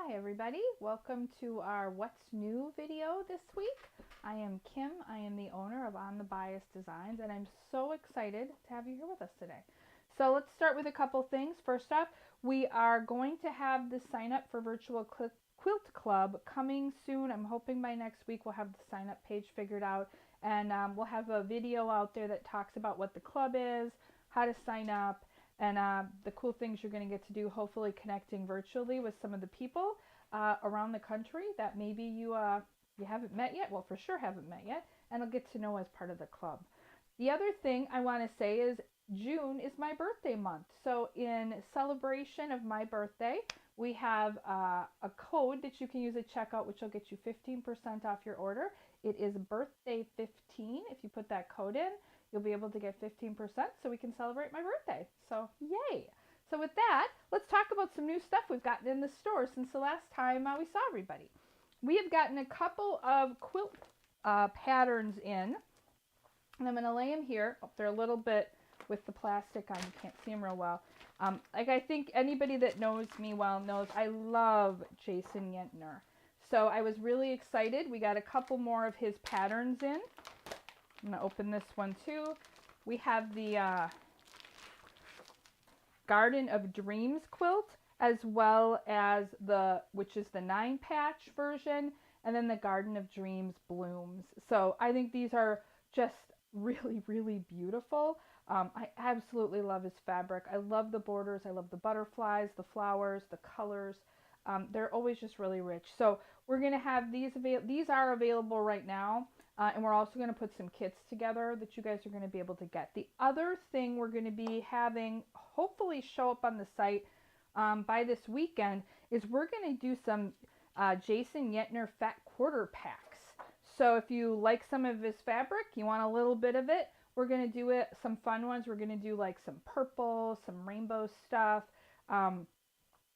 Hi everybody, welcome to our What's New video this week. I am Kim, I am the owner of On the Bias Designs, and I'm so excited to have you here with us today. So let's start with a couple things. First off, we are going to have the sign up for virtual quilt club coming soon. I'm hoping by next week we'll have the sign up page figured out, and we'll have a video out there that talks about what the club is, how to sign up, and the cool things you're going to get to do, hopefully connecting virtually with some of the people around the country that maybe you haven't met yet, well, for sure haven't met yet, and will get to know as part of the club. The other thing I want to say is June is my birthday month. So in celebration of my birthday, we have a code that you can use at checkout, which will get you 15% off your order. It is birthday 15. If you put that code in, you'll be able to get 15% so we can celebrate my birthday. So yay. So with that, let's talk about some new stuff we've gotten in the store since the last time we saw everybody. We have gotten a couple of quilt patterns in, and I'm going to lay them here. Oh, they're a little bit with the plastic on, you can't see them real well. Like I think anybody that knows me well knows I love Jason Yentner. So I was really excited. We got a couple more of his patterns in. I'm going to open this one too. We have the Garden of Dreams quilt, as well as which is the 9-patch version, and then the Garden of Dreams blooms. So I think these are just really, really beautiful. I absolutely love his fabric. I love the borders. I love the butterflies, the flowers, the colors. They're always just really rich. So we're going to have these are available right now. And we're also going to put some kits together that you guys are going to be able to get. The other thing we're going to be having hopefully show up on the site by this weekend is we're going to do some Jason Yentner fat quarter packs. So if you like some of his fabric, you want a little bit of it, we're going to do some fun ones. We're going to do like some purple, some rainbow stuff,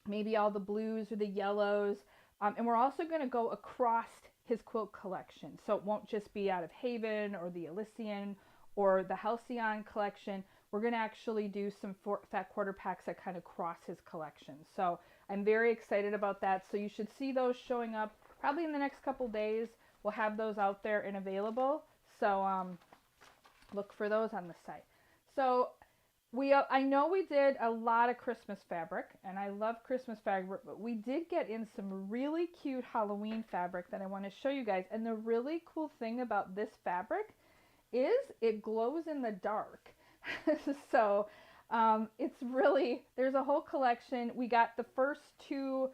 maybe all the blues or the yellows. And we're also going to go across his quilt collection. So it won't just be out of Haven or the Elysian or the Halcyon collection. We're going to actually do some fat quarter packs that kind of cross his collection. So I'm very excited about that. So you should see those showing up probably in the next couple days. We'll have those out there and available. So look for those on the site. So I know we did a lot of Christmas fabric, and I love Christmas fabric, but we did get in some really cute Halloween fabric that I want to show you guys. And the really cool thing about this fabric is it glows in the dark. So it's really, there's a whole collection. We got the first two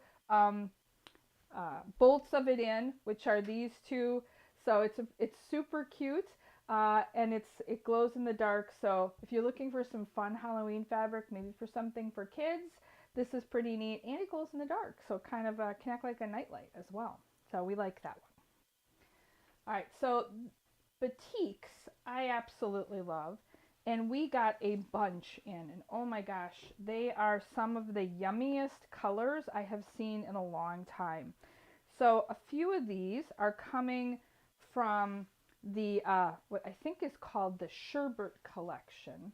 bolts of it in, which are these two. So it's super cute. And it glows in the dark, so if you're looking for some fun Halloween fabric, maybe for something for kids, this is pretty neat, and it glows in the dark, so kind of can act like a nightlight as well. So we like that one. All right, so batiks I absolutely love, and we got a bunch in, and oh my gosh, they are some of the yummiest colors I have seen in a long time. So a few of these are coming from the what I think is called the Sherbert collection,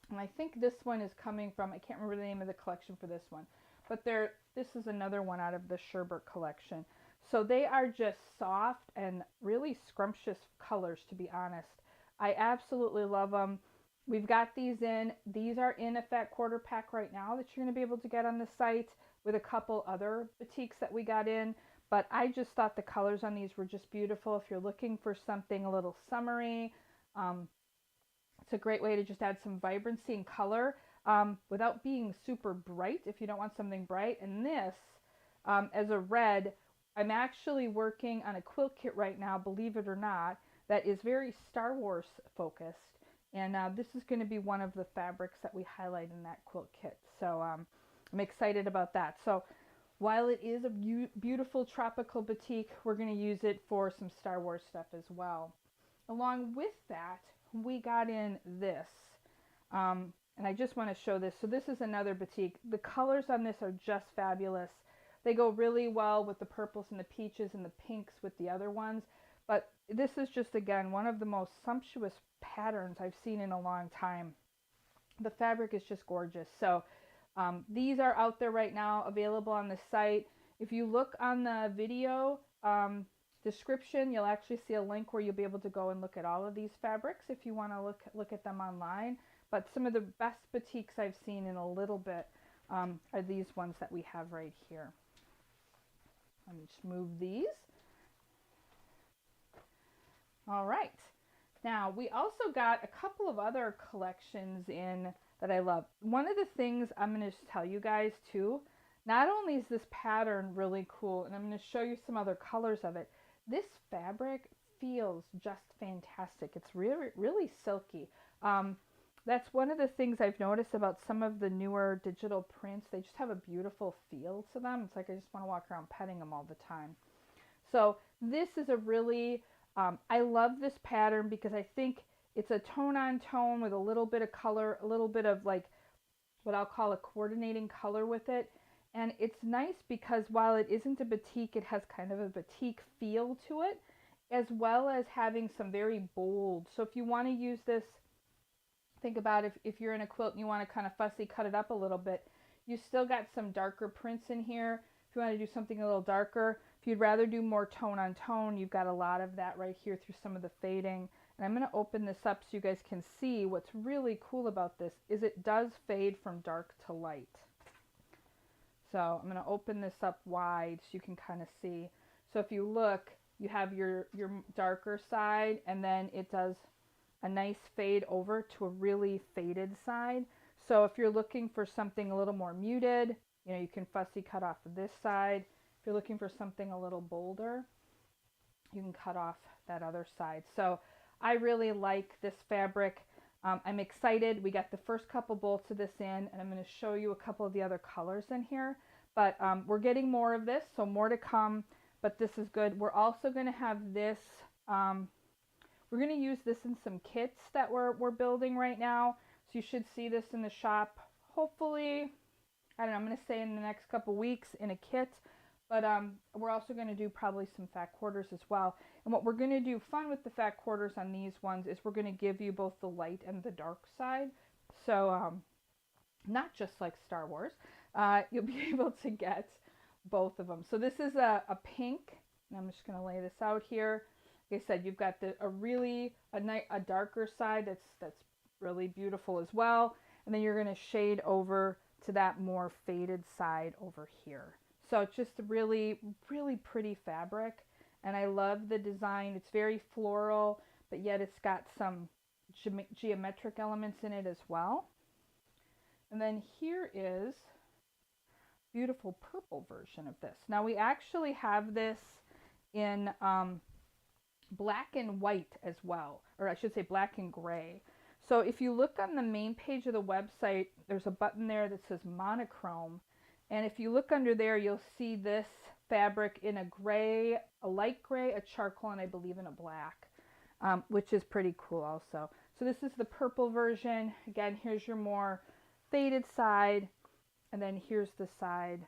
and I think this one is coming from, I can't remember the name of the collection for this one, but this is another one out of the Sherbert collection. So they are just soft and really scrumptious colors, to be honest. I absolutely love them. We've got these in. These are in a fat quarter pack right now that you're going to be able to get on the site with a couple other batiks that we got in. But I just thought the colors on these were just beautiful. If you're looking for something a little summery, it's a great way to just add some vibrancy and color without being super bright if you don't want something bright. And this, as a red, I'm actually working on a quilt kit right now, believe it or not, that is very Star Wars focused. And this is going to be one of the fabrics that we highlight in that quilt kit. So I'm excited about that. So while it is a beautiful tropical batik, we're going to use it for some Star Wars stuff as well. Along with that, we got in this. And I just want to show this. So this is another batik. The colors on this are just fabulous. They go really well with the purples and the peaches and the pinks with the other ones. But this is just, again, one of the most sumptuous patterns I've seen in a long time. The fabric is just gorgeous. So these are out there right now, available on the site. If you look on the video description, you'll actually see a link where you'll be able to go and look at all of these fabrics if you want to look at them online. But some of the best batiks I've seen in a little bit are these ones that we have right here. Let me just move these. All right. Now, we also got a couple of other collections in that I love. One of the things I'm going to tell you guys too, not only is this pattern really cool, and I'm going to show you some other colors of it, this fabric feels just fantastic. It's really, really silky. That's one of the things I've noticed about some of the newer digital prints. They just have a beautiful feel to them. It's like I just want to walk around petting them all the time. So this is a really, I love this pattern because I think it's a tone on tone with a little bit of color, a little bit of like what I'll call a coordinating color with it. And it's nice because while it isn't a batik, it has kind of a batik feel to it, as well as having some very bold. So if you want to use this, think about if you're in a quilt and you want to kind of fussy cut it up a little bit, you still got some darker prints in here. If you want to do something a little darker, if you'd rather do more tone on tone, you've got a lot of that right here through some of the fading. And I'm going to open this up so you guys can see what's really cool about this is it does fade from dark to light. So I'm going to open this up wide so you can kind of see. So if you look, you have your darker side, and then it does a nice fade over to a really faded side. So if you're looking for something a little more muted, you know, you can fussy cut off of this side. If you're looking for something a little bolder, you can cut off that other side. So I really like this fabric. I'm excited. We got the first couple bolts of this in, and I'm going to show you a couple of the other colors in here. But we're getting more of this, so more to come. But this is good. We're also going to have this. We're going to use this in some kits that we're building right now. So you should see this in the shop. Hopefully, I don't know. I'm going to say in the next couple weeks in a kit. But we're also going to do probably some fat quarters as well. And what we're going to do fun with the fat quarters on these ones is we're going to give you both the light and the dark side. So not just like Star Wars. You'll be able to get both of them. So this is a pink. And I'm just going to lay this out here. Like I said, you've got a darker side that's really beautiful as well. And then you're going to shade over to that more faded side over here. So it's just a really, really pretty fabric, and I love the design. It's very floral, but yet it's got some geometric elements in it as well. And then here is a beautiful purple version of this. Now we actually have this in black and white as well, or I should say black and gray. So if you look on the main page of the website, there's a button there that says monochrome. And if you look under there, you'll see this fabric in a gray, a light gray, a charcoal, and I believe in a black, which is pretty cool also. So this is the purple version. Again, here's your more faded side, and then here's the side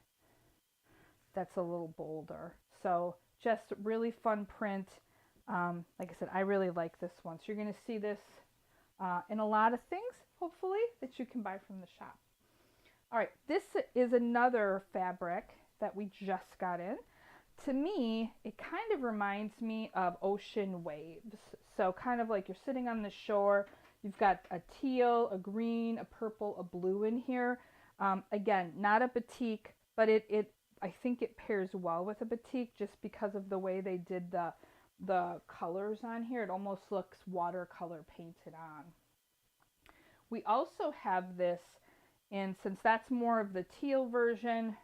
that's a little bolder. So just really fun print. Like I said, I really like this one. So you're going to see this in a lot of things, hopefully, that you can buy from the shop. All right, this is another fabric that we just got in. To me, it kind of reminds me of ocean waves. So kind of like you're sitting on the shore, you've got a teal, a green, a purple, a blue in here. Again, not a batik, but I think it pairs well with a batik just because of the way they did the colors on here. It almost looks watercolor painted on. We also have this, and since that's more of the teal version,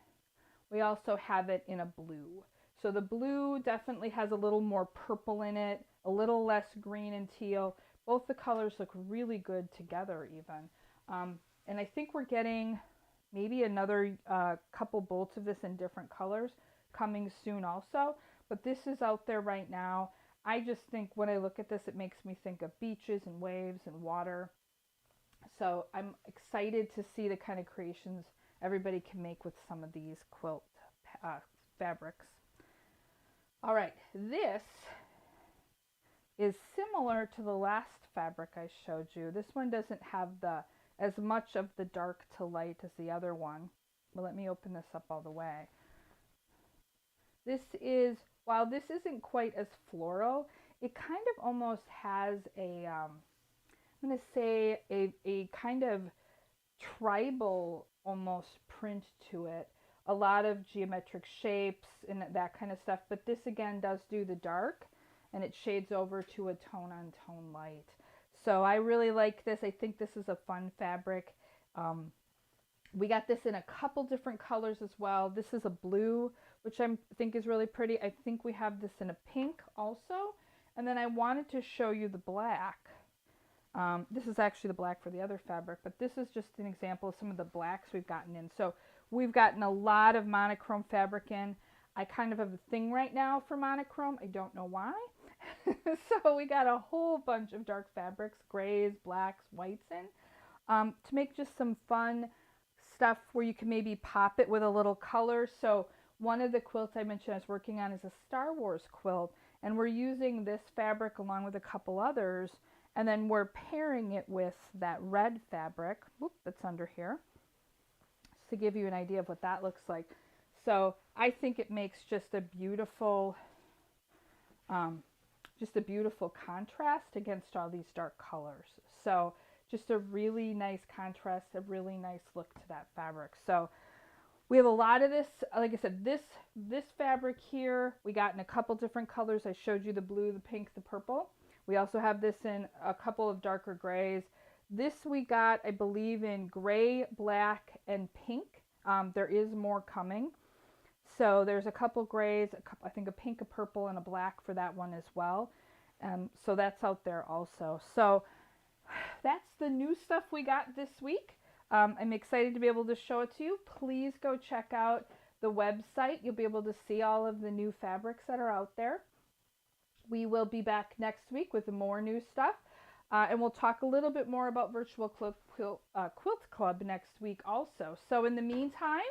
we also have it in a blue. So the blue definitely has a little more purple in it, a little less green and teal. Both the colors look really good together even. And I think we're getting maybe another couple bolts of this in different colors coming soon also. But this is out there right now. I just think when I look at this, it makes me think of beaches and waves and water. So I'm excited to see the kind of creations everybody can make with some of these quilt fabrics. All right, this is similar to the last fabric I showed you. This one doesn't have as much of the dark to light as the other one. But let me open this up all the way. This is, while this isn't quite as floral, it kind of almost has a, I'm going to say a kind of tribal almost print to it. A lot of geometric shapes and that kind of stuff. But this again does do the dark, and it shades over to a tone on tone light. So I really like this. I think this is a fun fabric. We got this in a couple different colors as well. This is a blue, which I think is really pretty. I think we have this in a pink also. And then I wanted to show you the black. This is actually the black for the other fabric, but this is just an example of some of the blacks we've gotten in. So we've gotten a lot of monochrome fabric in. I kind of have a thing right now for monochrome. I don't know why. So we got a whole bunch of dark fabrics, grays, blacks, whites in, to make just some fun stuff where you can maybe pop it with a little color. So one of the quilts I mentioned I was working on is a Star Wars quilt, and we're using this fabric along with a couple others, and then we're pairing it with that red fabric, whoop, that's under here, just to give you an idea of what that looks like. So I think it makes just a beautiful contrast against all these dark colors. So just a really nice contrast, a really nice look to that fabric. So we have a lot of this. Like I said, this fabric here, we got in a couple different colors. I showed you the blue, the pink, the purple. We also have this in a couple of darker grays. This we got, I believe, in gray, black, and pink. There is more coming. So there's a couple grays, I think a pink, a purple, and a black for that one as well. So that's out there also. So that's the new stuff we got this week. I'm excited to be able to show it to you. Please go check out the website. You'll be able to see all of the new fabrics that are out there. We will be back next week with more new stuff. And we'll talk a little bit more about Virtual Quilt Club next week also. So in the meantime,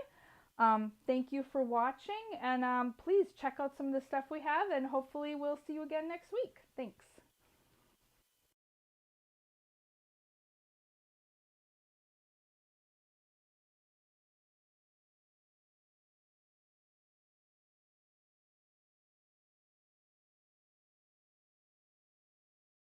thank you for watching, and please check out some of the stuff we have, and hopefully we'll see you again next week. Thanks.